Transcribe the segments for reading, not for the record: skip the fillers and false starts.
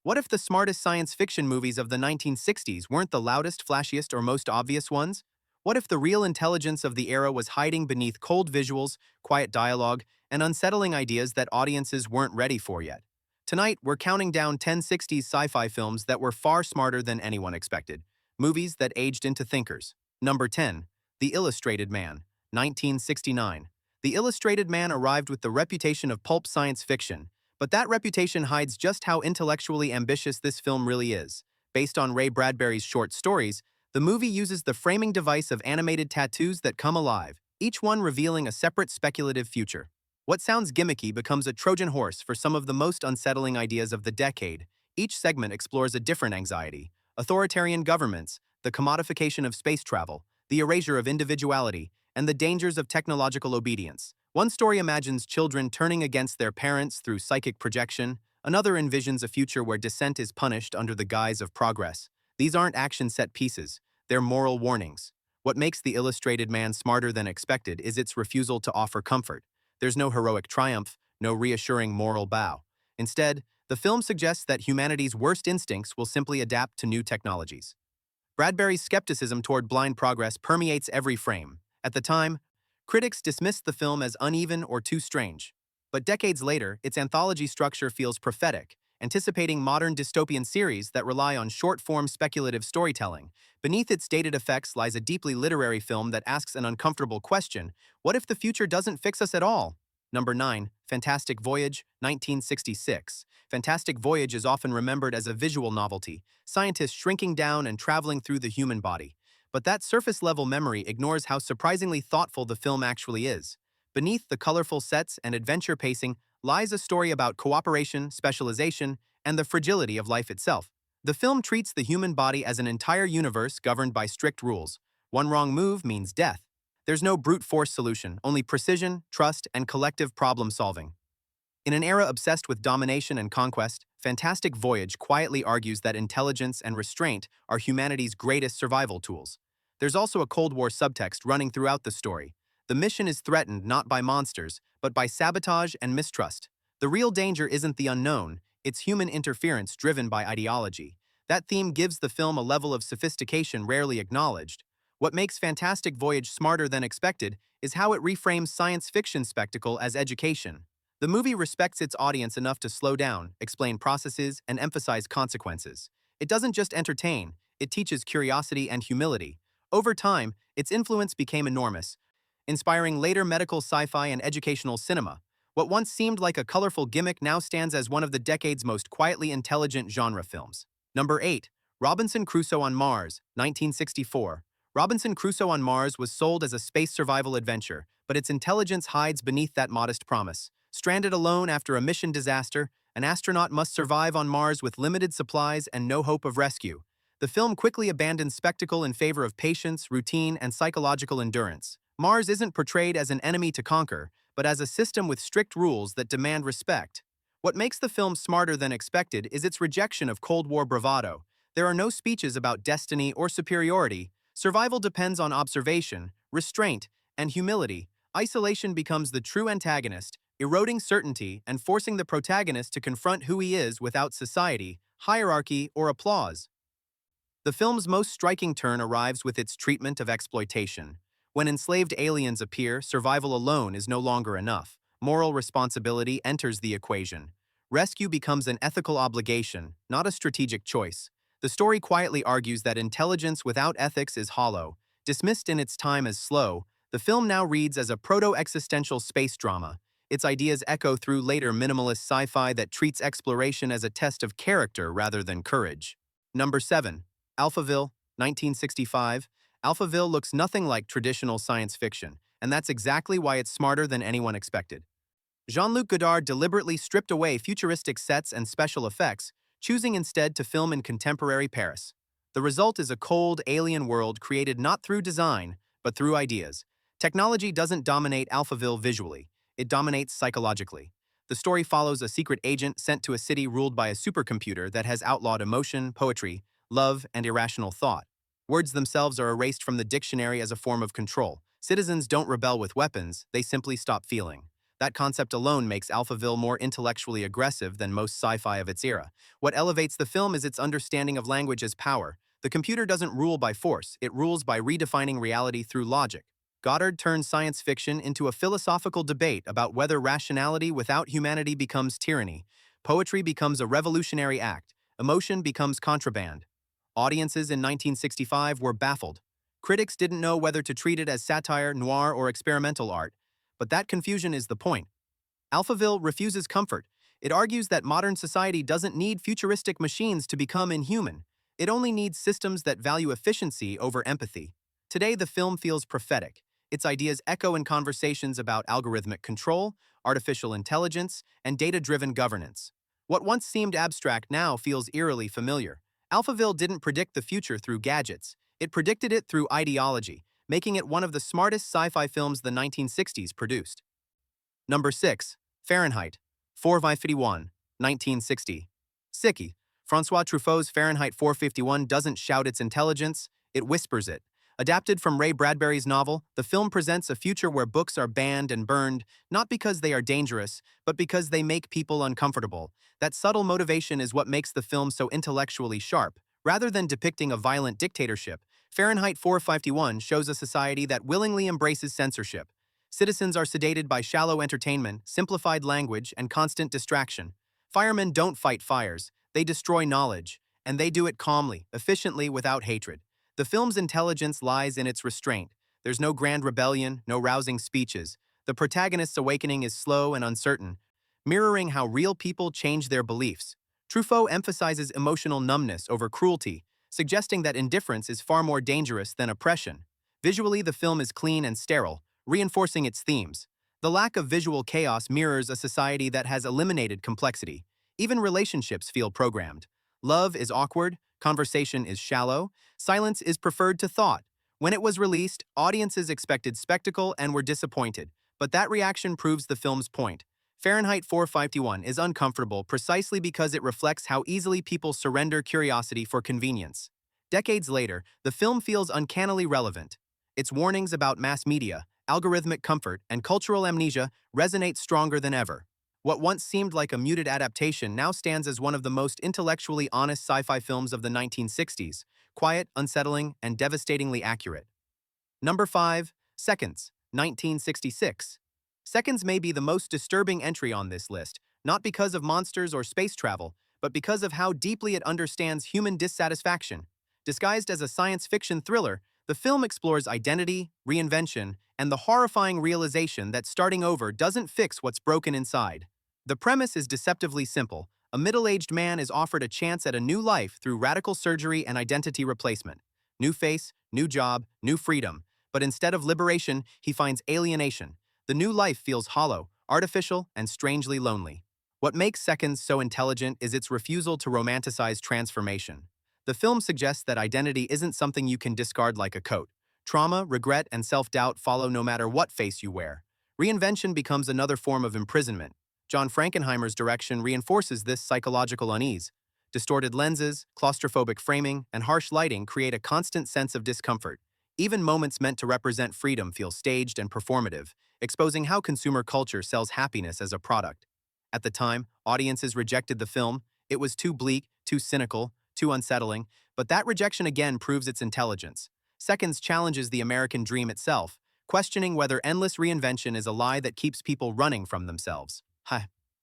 What if the smartest science fiction movies of the 1960s weren't the loudest, flashiest, or most obvious ones? What if the real intelligence of the era was hiding beneath cold visuals, quiet dialogue, and unsettling ideas that audiences weren't ready for yet? Tonight, we're counting down 10 60s sci-fi films that were far smarter than anyone expected. Movies that aged into thinkers. Number 10. The Illustrated Man, 1969. The Illustrated Man arrived with the reputation of pulp science fiction, but that reputation hides just how intellectually ambitious this film really is. Based on Ray Bradbury's short stories, the movie uses the framing device of animated tattoos that come alive, each one revealing a separate speculative future. What sounds gimmicky becomes a Trojan horse for some of the most unsettling ideas of the decade. Each segment explores a different anxiety: authoritarian governments, the commodification of space travel, the erasure of individuality, and the dangers of technological obedience. One story imagines children turning against their parents through psychic projection. Another envisions a future where dissent is punished under the guise of progress. These aren't action set pieces, they're moral warnings. What makes The Illustrated Man smarter than expected is its refusal to offer comfort. There's no heroic triumph, no reassuring moral bow. Instead, the film suggests that humanity's worst instincts will simply adapt to new technologies. Bradbury's skepticism toward blind progress permeates every frame. At the time, critics dismissed the film as uneven or too strange. But decades later, its anthology structure feels prophetic, anticipating modern dystopian series that rely on short-form speculative storytelling. Beneath its dated effects lies a deeply literary film that asks an uncomfortable question: what if the future doesn't fix us at all? Number 9. Fantastic Voyage, 1966. Fantastic Voyage is often remembered as a visual novelty, scientists shrinking down and traveling through the human body. But that surface-level memory ignores how surprisingly thoughtful the film actually is. Beneath the colorful sets and adventure pacing lies a story about cooperation, specialization, and the fragility of life itself. The film treats the human body as an entire universe governed by strict rules. One wrong move means death. There's no brute force solution, only precision, trust, and collective problem solving. In an era obsessed with domination and conquest, Fantastic Voyage quietly argues that intelligence and restraint are humanity's greatest survival tools. There's also a Cold War subtext running throughout the story. The mission is threatened not by monsters, but by sabotage and mistrust. The real danger isn't the unknown, it's human interference driven by ideology. That theme gives the film a level of sophistication rarely acknowledged. What makes Fantastic Voyage smarter than expected is how it reframes science fiction spectacle as education. The movie respects its audience enough to slow down, explain processes, and emphasize consequences. It doesn't just entertain, it teaches curiosity and humility. Over time, its influence became enormous, inspiring later medical sci-fi and educational cinema. What once seemed like a colorful gimmick now stands as one of the decade's most quietly intelligent genre films. Number 8. Robinson Crusoe on Mars, 1964. Robinson Crusoe on Mars was sold as a space survival adventure, but its intelligence hides beneath that modest promise. Stranded alone after a mission disaster, an astronaut must survive on Mars with limited supplies and no hope of rescue. The film quickly abandons spectacle in favor of patience, routine, and psychological endurance. Mars isn't portrayed as an enemy to conquer, but as a system with strict rules that demand respect. What makes the film smarter than expected is its rejection of Cold War bravado. There are no speeches about destiny or superiority. Survival depends on observation, restraint, and humility. Isolation becomes the true antagonist, eroding certainty and forcing the protagonist to confront who he is without society, hierarchy, or applause. The film's most striking turn arrives with its treatment of exploitation. When enslaved aliens appear, survival alone is no longer enough. Moral responsibility enters the equation. Rescue becomes an ethical obligation, not a strategic choice. The story quietly argues that intelligence without ethics is hollow. Dismissed in its time as slow, the film now reads as a proto-existential space drama. Its ideas echo through later minimalist sci-fi that treats exploration as a test of character rather than courage. Number 7. Alphaville, 1965. Alphaville looks nothing like traditional science fiction, and that's exactly why it's smarter than anyone expected. Jean-Luc Godard deliberately stripped away futuristic sets and special effects, choosing instead to film in contemporary Paris. The result is a cold, alien world created not through design, but through ideas. Technology doesn't dominate Alphaville visually, it dominates psychologically. The story follows a secret agent sent to a city ruled by a supercomputer that has outlawed emotion, poetry, love, and irrational thought. Words themselves are erased from the dictionary as a form of control. Citizens don't rebel with weapons, they simply stop feeling. That concept alone makes Alphaville more intellectually aggressive than most sci-fi of its era. What elevates the film is its understanding of language as power. The computer doesn't rule by force, it rules by redefining reality through logic. Goddard turns science fiction into a philosophical debate about whether rationality without humanity becomes tyranny. Poetry becomes a revolutionary act. Emotion becomes contraband. Audiences in 1965 were baffled. Critics didn't know whether to treat it as satire, noir, or experimental art. But that confusion is the point. Alphaville refuses comfort. It argues that modern society doesn't need futuristic machines to become inhuman. It only needs systems that value efficiency over empathy. Today, the film feels prophetic. Its ideas echo in conversations about algorithmic control, artificial intelligence, and data-driven governance. What once seemed abstract now feels eerily familiar. Alphaville didn't predict the future through gadgets. It predicted it through ideology, making it one of the smartest sci-fi films the 1960s produced. Number 6. Fahrenheit 451, 1960. Sicky. Francois Truffaut's Fahrenheit 451 doesn't shout its intelligence, it whispers it. Adapted from Ray Bradbury's novel, the film presents a future where books are banned and burned, not because they are dangerous, but because they make people uncomfortable. That subtle motivation is what makes the film so intellectually sharp. Rather than depicting a violent dictatorship, Fahrenheit 451 shows a society that willingly embraces censorship. Citizens are sedated by shallow entertainment, simplified language, and constant distraction. Firemen don't fight fires, they destroy knowledge, and they do it calmly, efficiently, without hatred. The film's intelligence lies in its restraint. There's no grand rebellion, no rousing speeches. The protagonist's awakening is slow and uncertain, mirroring how real people change their beliefs. Truffaut emphasizes emotional numbness over cruelty, suggesting that indifference is far more dangerous than oppression. Visually, the film is clean and sterile, reinforcing its themes. The lack of visual chaos mirrors a society that has eliminated complexity. Even relationships feel programmed. Love is awkward, conversation is shallow, silence is preferred to thought. When it was released, audiences expected spectacle and were disappointed, but that reaction proves the film's point. Fahrenheit 451 is uncomfortable precisely because it reflects how easily people surrender curiosity for convenience. Decades later, the film feels uncannily relevant. Its warnings about mass media, algorithmic comfort, and cultural amnesia resonate stronger than ever. What once seemed like a muted adaptation now stands as one of the most intellectually honest sci-fi films of the 1960s, quiet, unsettling, and devastatingly accurate. Number 5. Seconds, 1966. Seconds may be the most disturbing entry on this list, not because of monsters or space travel, but because of how deeply it understands human dissatisfaction. Disguised as a science fiction thriller, the film explores identity, reinvention, and the horrifying realization that starting over doesn't fix what's broken inside. The premise is deceptively simple. A middle-aged man is offered a chance at a new life through radical surgery and identity replacement. New face, new job, new freedom. But instead of liberation, he finds alienation. The new life feels hollow, artificial, and strangely lonely. What makes Seconds so intelligent is its refusal to romanticize transformation. The film suggests that identity isn't something you can discard like a coat. Trauma, regret, and self-doubt follow no matter what face you wear. Reinvention becomes another form of imprisonment. John Frankenheimer's direction reinforces this psychological unease. Distorted lenses, claustrophobic framing, and harsh lighting create a constant sense of discomfort. Even moments meant to represent freedom feel staged and performative, exposing how consumer culture sells happiness as a product. At the time, audiences rejected the film. It was too bleak, too cynical, too unsettling, but that rejection again proves its intelligence. Seconds challenges the American dream itself, questioning whether endless reinvention is a lie that keeps people running from themselves.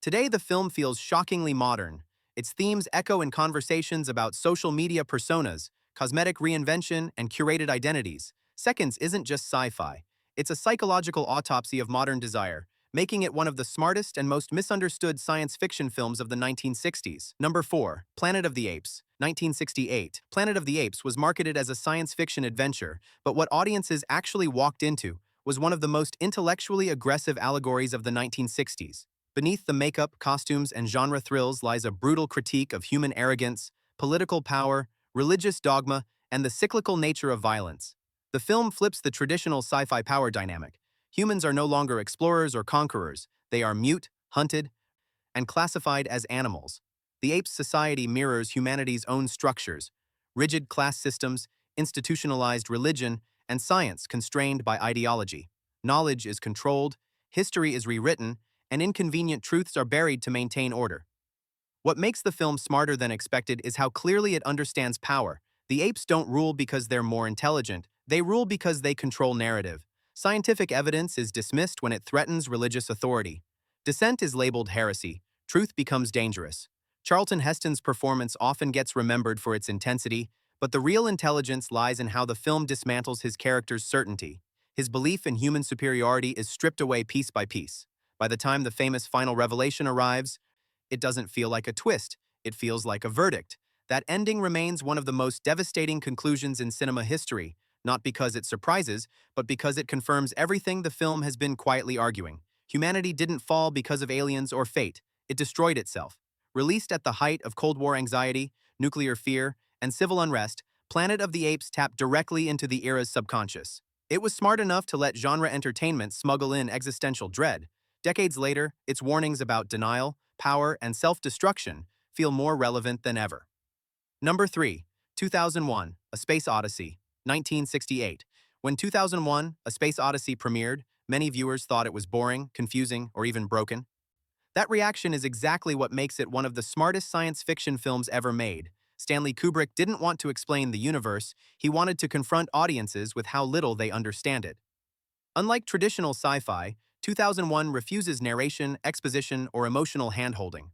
Today, the film feels shockingly modern. Its themes echo in conversations about social media personas, cosmetic reinvention, and curated identities. Seconds isn't just sci-fi. It's a psychological autopsy of modern desire, making it one of the smartest and most misunderstood science fiction films of the 1960s. Number 4. Planet of the Apes, 1968. Planet of the Apes was marketed as a science fiction adventure, but what audiences actually walked into was one of the most intellectually aggressive allegories of the 1960s. Beneath the makeup, costumes, and genre thrills lies a brutal critique of human arrogance, political power, religious dogma, and the cyclical nature of violence. The film flips the traditional sci-fi power dynamic. Humans are no longer explorers or conquerors. They are mute, hunted, and classified as animals. The apes' society mirrors humanity's own structures: rigid class systems, institutionalized religion, and science constrained by ideology. Knowledge is controlled, history is rewritten, and inconvenient truths are buried to maintain order. What makes the film smarter than expected is how clearly it understands power. The apes don't rule because they're more intelligent, they rule because they control narrative. Scientific evidence is dismissed when it threatens religious authority. Dissent is labeled heresy. Truth becomes dangerous. Charlton Heston's performance often gets remembered for its intensity, but the real intelligence lies in how the film dismantles his character's certainty. His belief in human superiority is stripped away piece by piece. By the time the famous final revelation arrives, it doesn't feel like a twist, it feels like a verdict. That ending remains one of the most devastating conclusions in cinema history, not because it surprises, but because it confirms everything the film has been quietly arguing. Humanity didn't fall because of aliens or fate, it destroyed itself. Released at the height of Cold War anxiety, nuclear fear, and civil unrest, Planet of the Apes tapped directly into the era's subconscious. It was smart enough to let genre entertainment smuggle in existential dread. Decades later, its warnings about denial, power, and self-destruction feel more relevant than ever. Number 3. 2001, A Space Odyssey, 1968. When 2001, A Space Odyssey premiered, many viewers thought it was boring, confusing, or even broken. That reaction is exactly what makes it one of the smartest science fiction films ever made. Stanley Kubrick didn't want to explain the universe, he wanted to confront audiences with how little they understand it. Unlike traditional sci-fi, 2001 refuses narration, exposition, or emotional hand-holding.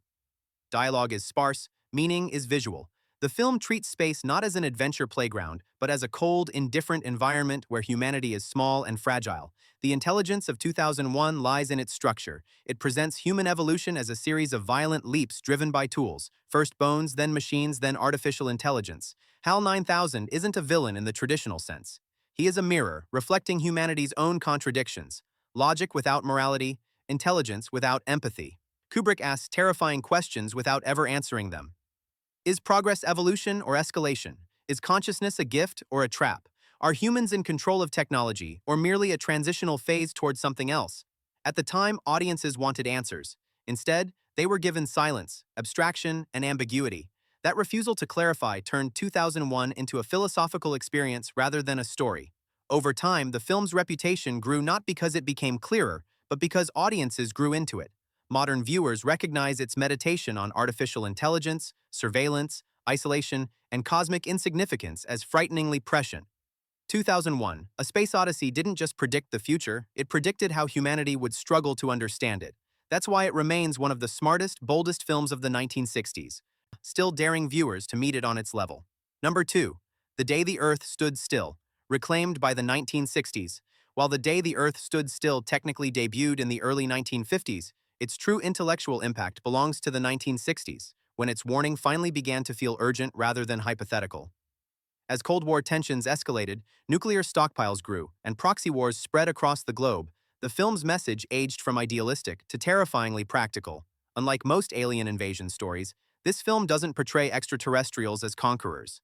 Dialogue is sparse, meaning is visual. The film treats space not as an adventure playground, but as a cold, indifferent environment where humanity is small and fragile. The intelligence of 2001 lies in its structure. It presents human evolution as a series of violent leaps driven by tools, first bones, then machines, then artificial intelligence. HAL 9000 isn't a villain in the traditional sense. He is a mirror, reflecting humanity's own contradictions. Logic without morality, intelligence without empathy. Kubrick asks terrifying questions without ever answering them. Is progress evolution or escalation? Is consciousness a gift or a trap? Are humans in control of technology or merely a transitional phase towards something else? At the time, audiences wanted answers. Instead, they were given silence, abstraction, and ambiguity. That refusal to clarify turned 2001 into a philosophical experience rather than a story. Over time, the film's reputation grew not because it became clearer, but because audiences grew into it. Modern viewers recognize its meditation on artificial intelligence, surveillance, isolation, and cosmic insignificance as frighteningly prescient. 2001, A Space Odyssey didn't just predict the future, it predicted how humanity would struggle to understand it. That's why it remains one of the smartest, boldest films of the 1960s, still daring viewers to meet it on its level. Number 2. The Day the Earth Stood Still, reclaimed by the 1960s. While The Day the Earth Stood Still technically debuted in the early 1950s, its true intellectual impact belongs to the 1960s, when its warning finally began to feel urgent rather than hypothetical. As Cold War tensions escalated, nuclear stockpiles grew, and proxy wars spread across the globe, the film's message aged from idealistic to terrifyingly practical. Unlike most alien invasion stories, this film doesn't portray extraterrestrials as conquerors.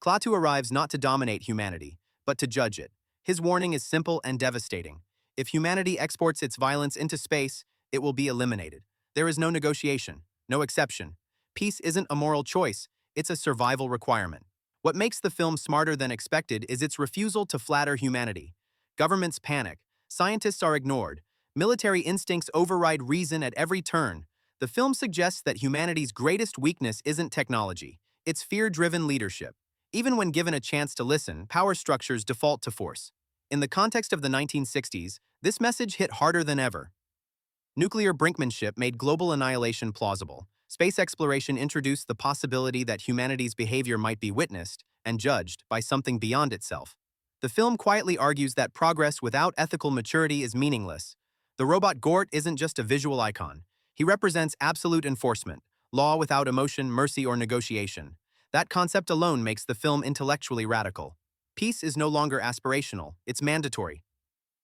Klaatu arrives not to dominate humanity, but to judge it. His warning is simple and devastating. If humanity exports its violence into space, it will be eliminated. There is no negotiation, no exception. Peace isn't a moral choice, it's a survival requirement. What makes the film smarter than expected is its refusal to flatter humanity. Governments panic, scientists are ignored, military instincts override reason at every turn. The film suggests that humanity's greatest weakness isn't technology, it's fear-driven leadership. Even when given a chance to listen, power structures default to force. In the context of the 1960s, this message hit harder than ever. Nuclear brinkmanship made global annihilation plausible. Space exploration introduced the possibility that humanity's behavior might be witnessed and judged by something beyond itself. The film quietly argues that progress without ethical maturity is meaningless. The robot Gort isn't just a visual icon. He represents absolute enforcement, law without emotion, mercy, or negotiation. That concept alone makes the film intellectually radical. Peace is no longer aspirational, it's mandatory.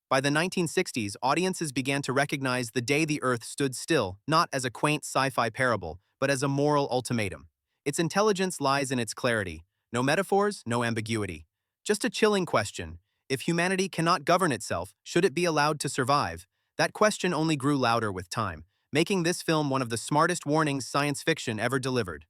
By the 1960s, audiences began to recognize The Day the Earth Stood Still not as a quaint sci-fi parable, but as a moral ultimatum. Its intelligence lies in its clarity. No metaphors, no ambiguity. Just a chilling question. If humanity cannot govern itself, should it be allowed to survive? That question only grew louder with time, making this film one of the smartest warnings science fiction ever delivered.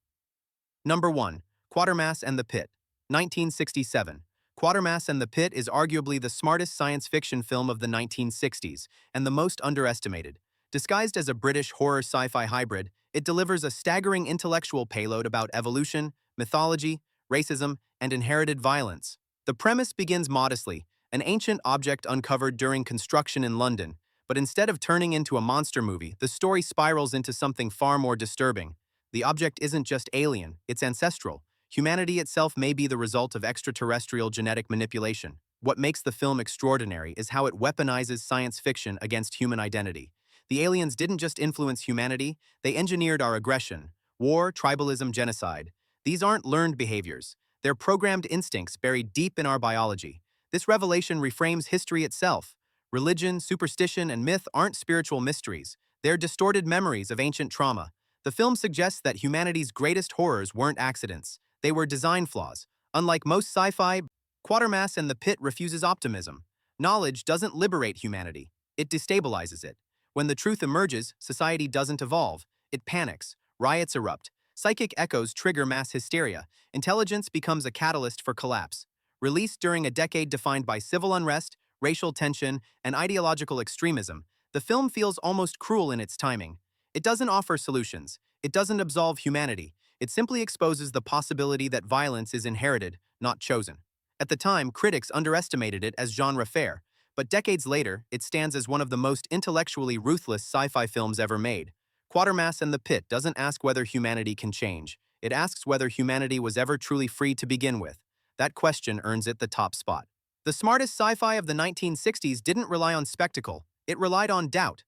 Number 1. Quatermass and the Pit, 1967. Quatermass and the Pit is arguably the smartest science fiction film of the 1960s, and the most underestimated. Disguised as a British horror sci-fi hybrid, it delivers a staggering intellectual payload about evolution, mythology, racism, and inherited violence. The premise begins modestly, an ancient object uncovered during construction in London, but instead of turning into a monster movie, the story spirals into something far more disturbing. The object isn't just alien, it's ancestral. Humanity itself may be the result of extraterrestrial genetic manipulation. What makes the film extraordinary is how it weaponizes science fiction against human identity. The aliens didn't just influence humanity, they engineered our aggression, war, tribalism, genocide. These aren't learned behaviors. They're programmed instincts buried deep in our biology. This revelation reframes history itself. Religion, superstition, and myth aren't spiritual mysteries. They're distorted memories of ancient trauma. The film suggests that humanity's greatest horrors weren't accidents. They were design flaws. Unlike most sci-fi, Quatermass and the Pit refuses optimism. Knowledge doesn't liberate humanity. It destabilizes it. When the truth emerges, society doesn't evolve. It panics. Riots erupt. Psychic echoes trigger mass hysteria. Intelligence becomes a catalyst for collapse. Released during a decade defined by civil unrest, racial tension, and ideological extremism, the film feels almost cruel in its timing. It doesn't offer solutions. It doesn't absolve humanity. It simply exposes the possibility that violence is inherited, not chosen. At the time, critics underestimated it as genre fare, but decades later, it stands as one of the most intellectually ruthless sci-fi films ever made. Quatermass and the Pit doesn't ask whether humanity can change. It asks whether humanity was ever truly free to begin with. That question earns it the top spot. The smartest sci-fi of the 1960s didn't rely on spectacle. It relied on doubt.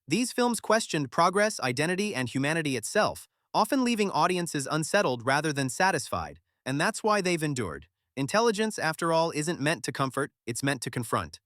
These films questioned progress, identity, and humanity itself, often leaving audiences unsettled rather than satisfied, and that's why they've endured. Intelligence, after all, isn't meant to comfort, it's meant to confront.